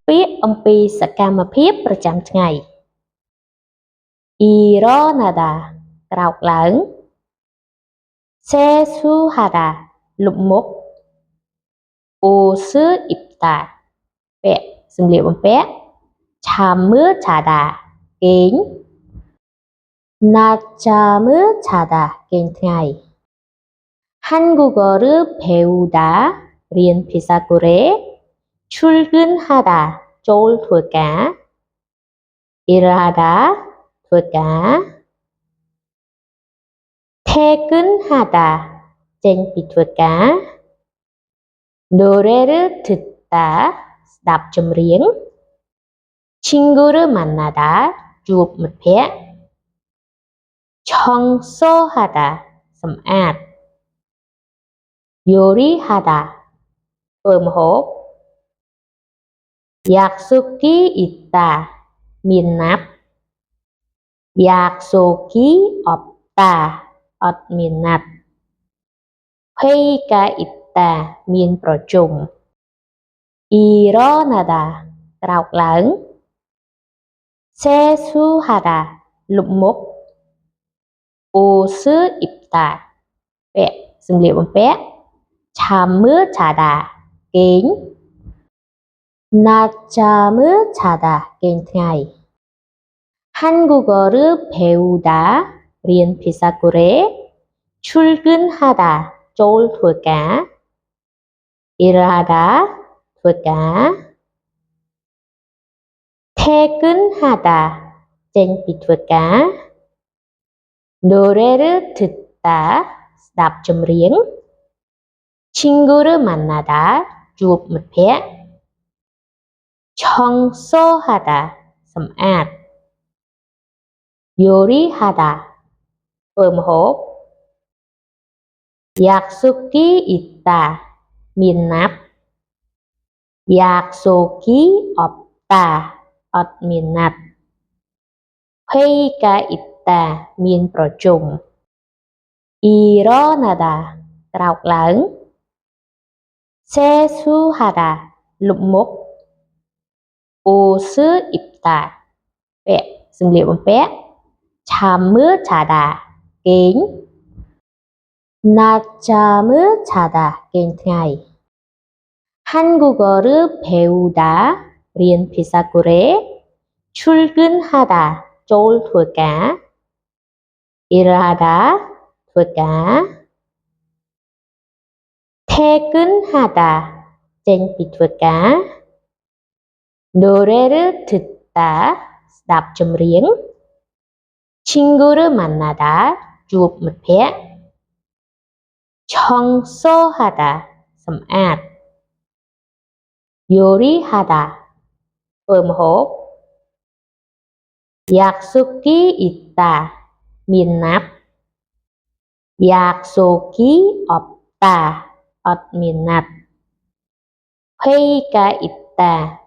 ពាក្យអំពីសកម្មភាពប្រចាំថ្ងៃ Ironada ក្រោកឡើង Sesuhara លុបមុខ Usuipta ពាក់សម្លៀកបំពាក់ Chamchada គេង Nachamchada គេងថ្ងៃ 한국어를 배우다 រៀនភាសាកូរ៉េ 출근하다 ចូលធ្វើការ 일하다 ធ្វើការ 퇴근하다 ចេញពីធ្វើការ 노래를 듣다 ស្ដាប់ចម្រៀង 친구를 만나다 ជួបមិត្តភក្តិ 청소하다 សម្អាត 요리하다 ធ្វើម្ហូប 약속이 있다 មានណាត់ 약속이 없다 អត់មានណាត់ 회의가 있다 មានប្រជុំ 일어나다 ក្រោកឡើង 세수하다 លុបមុខ 옷입다 ពាក់សម្លៀកបំពាក់ 잠자다 គេង 낮잠자다 គេងថ្ងៃ 한국어를 배우다 រៀនភាសាកូរ៉េ 출근하다 ចូលធ្វើការ 일하다 ធ្វើការ 퇴근하다 ចេញពីធ្វើការ 노래를 듣다 ស្ដាប់ចម្រៀង 친구를 만나다 ជួបមិត្តភក្តិ 청소하다 សម្អាត 요리하다 ធ្វើម្ហូប 약속이 있다 មានណាត់ 약속이 없다 អត់មានណាត់ 회의가 있다 មានប្រជុំ 일어나다 ក្រោកឡើង 세수하다 លុបមុខ 옷입다 ពាក់សម្លៀកបំពាក់ 잠자다 គេង 낮잠자다 គេងថ្ងៃ 한국어를 배우다 រៀនភាសាកូរ៉េ 출근하다 ចូលធ្វើការ 일하다 ធ្វើការ 퇴근하다 ចេញពីធ្វើការ 노래를 듣다 ស្ដាប់ចម្រៀង 친구를 만나다 ជួបមិត្តភក្តិ 청소하다 សម្អាត 요리하다 ធ្វើម្ហូប 약속이 있다 មានណាត់ 약속이 없다 អត់មានណាត់ 회의가 있다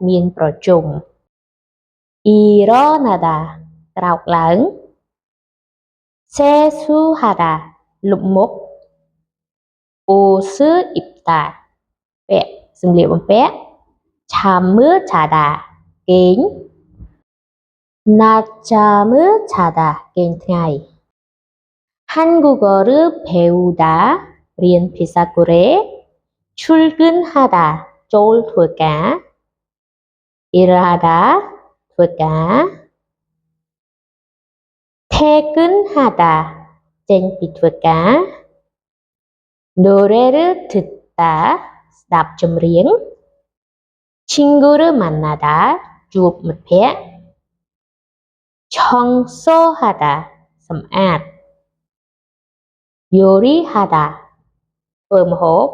មានប្រជុំ 일어나다 ក្រោកឡើង 세수하다 លុបមុខ 옷입다 ពាក់សម្លៀកបំពាក់ 잠자다 គេង 낮잠자다 គេងថ្ងៃ 한국어를 배우다 រៀនភាសាកូរ៉េ 출근하다 ចូលធ្វើការ 일하다 ធ្វើការ 퇴근하다 ចេញពីធ្វើការ 노래를 듣다 ស្ដាប់ចម្រៀង 친구를 만나다 ជួបមិត្តភក្តិ 청소하다 សម្អាត 요리하다 ធ្វើម្ហូប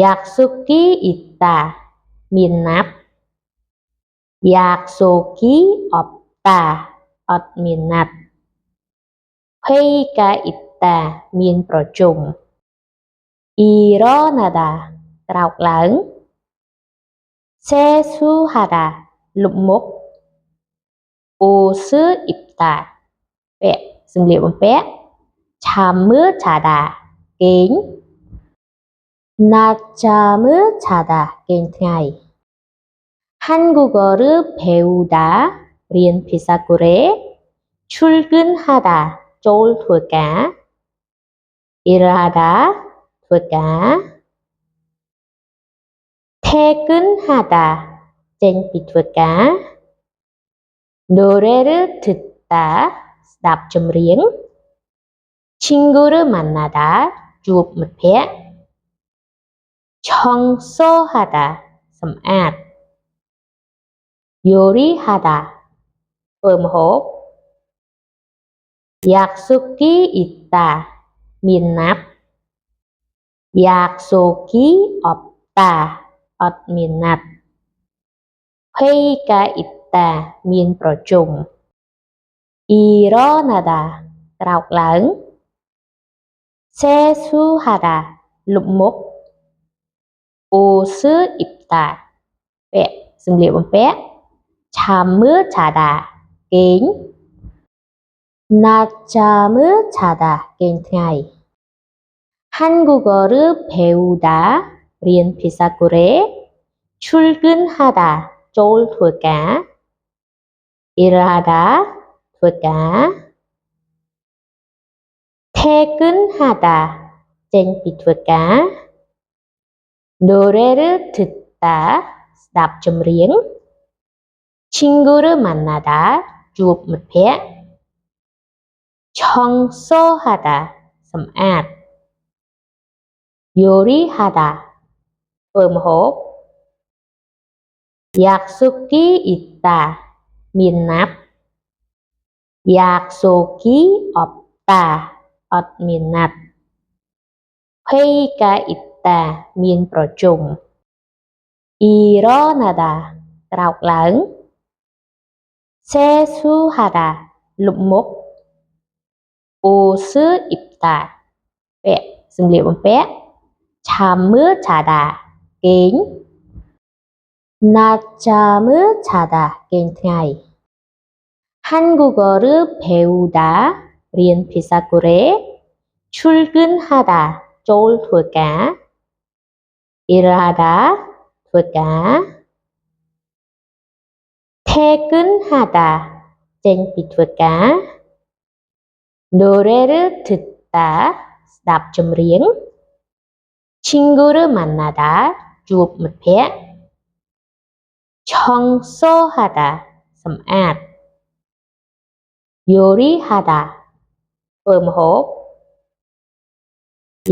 약속이 있다 មានណាត់ 약속이 없다 អត់មានណាត់ 회의가 있다 មានប្រជុំ 일어나다 ក្រោកឡើង 세수하다 លុបមុខ 옷입다 ពាក់សម្លៀកបំពាក់ 잠자다 គេង 낮잠자다 គេងថ្ងៃ 한국어를 배우다 리은 피사구레 출근하다 쫄 돌까 일을 하다 돌까 퇴근하다 쟁비 돌까 노래를 듣다 스답 점리응 친구를 만나다 주업 못해 청소하다 섬앗 요리하다 뻔홉 약속이 있다 민납 약속이 없다 민납 회의가 있다 민ប្រជុំ 일어나다 라옥라응 세수하다 룩목 옷을 입다 배 승리범배 잠을 자다 갱 낮잠을 자다 갱ថ្ងៃ 한국어를 배우다 리은 피사구레 출근하다 쫄 돌까 일을 하다 돌까 퇴근하다 쟁비 돌까 노래를 듣다 스답 점리응 친구를 만나다 주업 못해 청소하다 섬앗 요리하다 뻔홉 약속이 있다 민납 약속이 없다 민납 회의가 있다 민ប្រជុំ 일어나다 라옥라응 세수하다 룩목 옷을 입다 배 승리범배 잠을 자다 갱 낮잠을 자다 갱ថ្ងៃ 한국어를 배우다 리은 피사구레 출근하다 쫄 돌까 일을 하다 돌까 퇴근하다 쟁비 돌까 노래를 듣다 스답 점리응 친구를 만나다 주업 못해 청소하다 섬앗 요리하다 뻔홉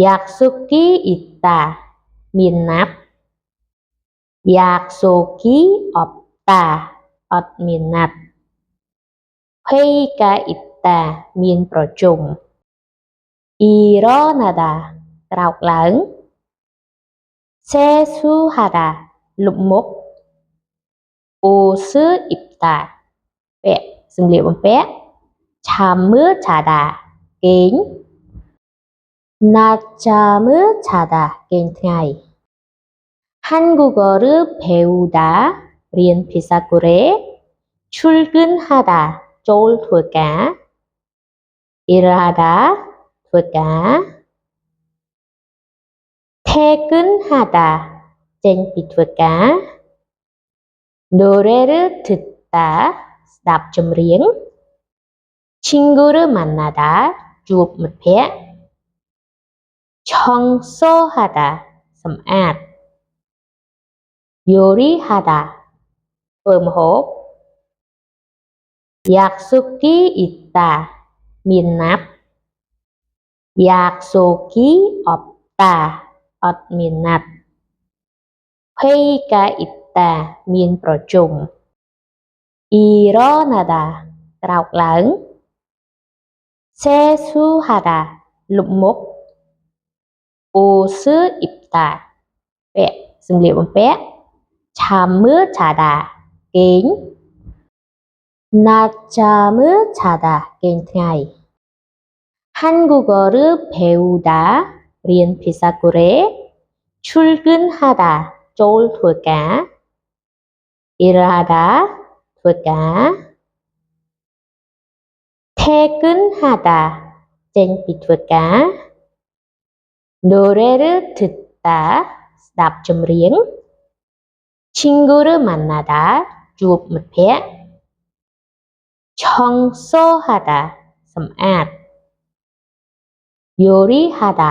약속이 있다 민납 약속이 없다 민납 회의가 있다 민ប្រជុំ 일어나다 라옥라응 세수하다 룩목 옷을 입다 배 승리범배 잠을 자다 갱 낮잠을 자다 갱ថ្ងៃ 한국어를 배우다 리은 피사구레 출근하다 쫄 돌까 일을 하다 돌까 퇴근하다 쟁비 돌까 노래를 듣다 스답 점리응 친구를 만나다 주업 못해 청소하다 섬앗 요리하다 뻔홉 약속이 있다 민납 약속이 없다 민납 회의가 있다 민ប្រជុំ 일어나다 라옥라응 세수하다 룩목 옷을 입다 배 승리범배 잠을 자다 갱 낮잠을 자다 갱ថ្ងៃ 한국어를 배우다 리은 피사구레 출근하다 쫄 돌까 일을 하다 돌까 퇴근하다 쟁비 돌까 노래를 듣다 스답 점리응 친구를 만나다 chuột mịch phé 청소하다 슴앗 요리하다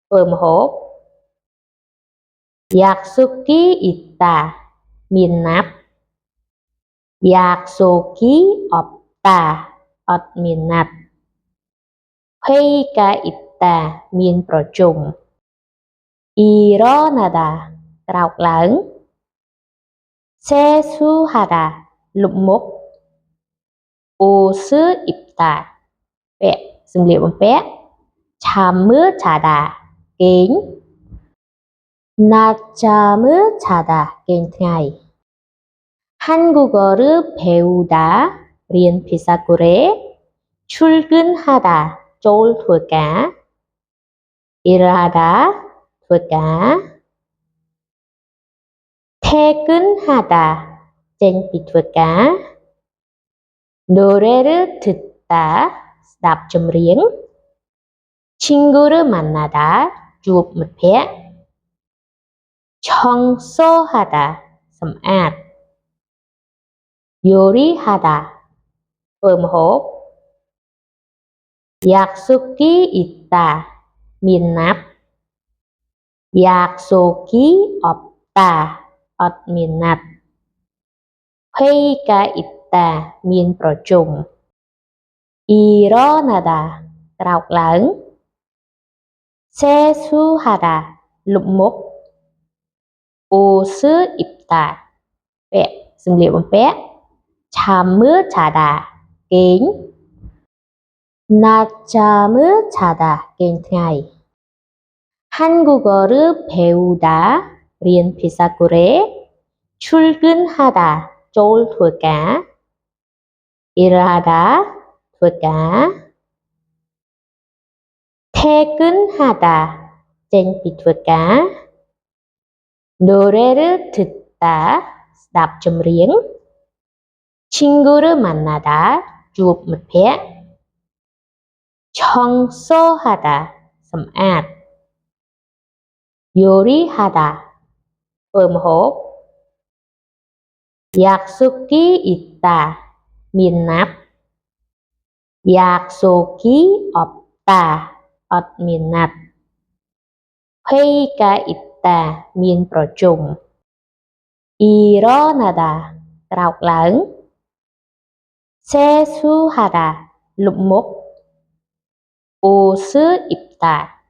ôm hộp 약속이 있다 미납 약속이 없다 미납 회의가 있다 민ប្រជុំ 일어나다 rào lớn 세수하다 lục múc 옷을 입다 vẽ dừng liệu bằng vẽ 잠을 자다 kính 낮잠을 자다 깬ថ្ងៃ 한국어를 배우다 리엔 피사구레 출근하다 쫄 돌까 일하다 돌까 퇴근하다 쟁비 돌까 노래를 듣다 스답 점리응 친구를 만나다 주업 못해 청소하다 슴앗 요리하다 ôm hộp 약속이 있다 미납 약속이 없다 미납 회의가 있다 민ប្រជុំ 일어나다 rào lớn 세수하다 lục múc 옷을 입다 vẽ dừng liệu bằng vẽ 잠을 자다 kính 낮잠을 자다 깬ថ្ងៃ 한국어를 배우다 리엔 피사구레 출근하다 쫄 돌까 일하다 돌까 퇴근하다 쟁비 돌까 노래를 듣다 스답 점리응 친구를 만나다 주업 못해 청소하다 슴앗 요리하다 ôm hộp 약속이 있다 미납 약속이 없다 미납 회의가 있다 민ប្រជុំ 일어나다 rào lớn 세수하다 lục múc 옷을 입다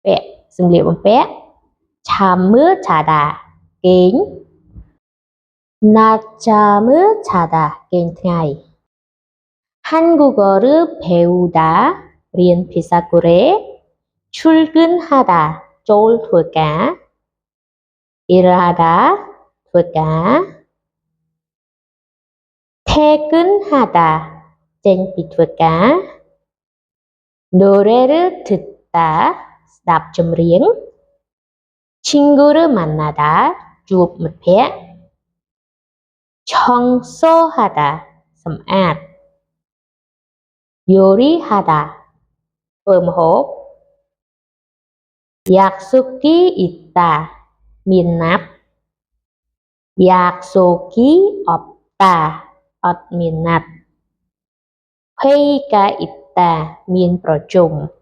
vẽ dừng liệu bằng vẽ 잠을 자다 kính 낮잠을 자다 깬ថ្ងៃ 한국어를 배우다 리엔 피사구레 출근하다 쫄 돌까 일하다 돌까 퇴근하다 쟁비 돌까 노래를 듣다 스답 점리응 친구를 만나다 주업 못해 청소하다 슴앗 요리하다 ôm hộp 약속이 있다 미납 약속이 없다 미납 회의가 있다 민ប្រជុំ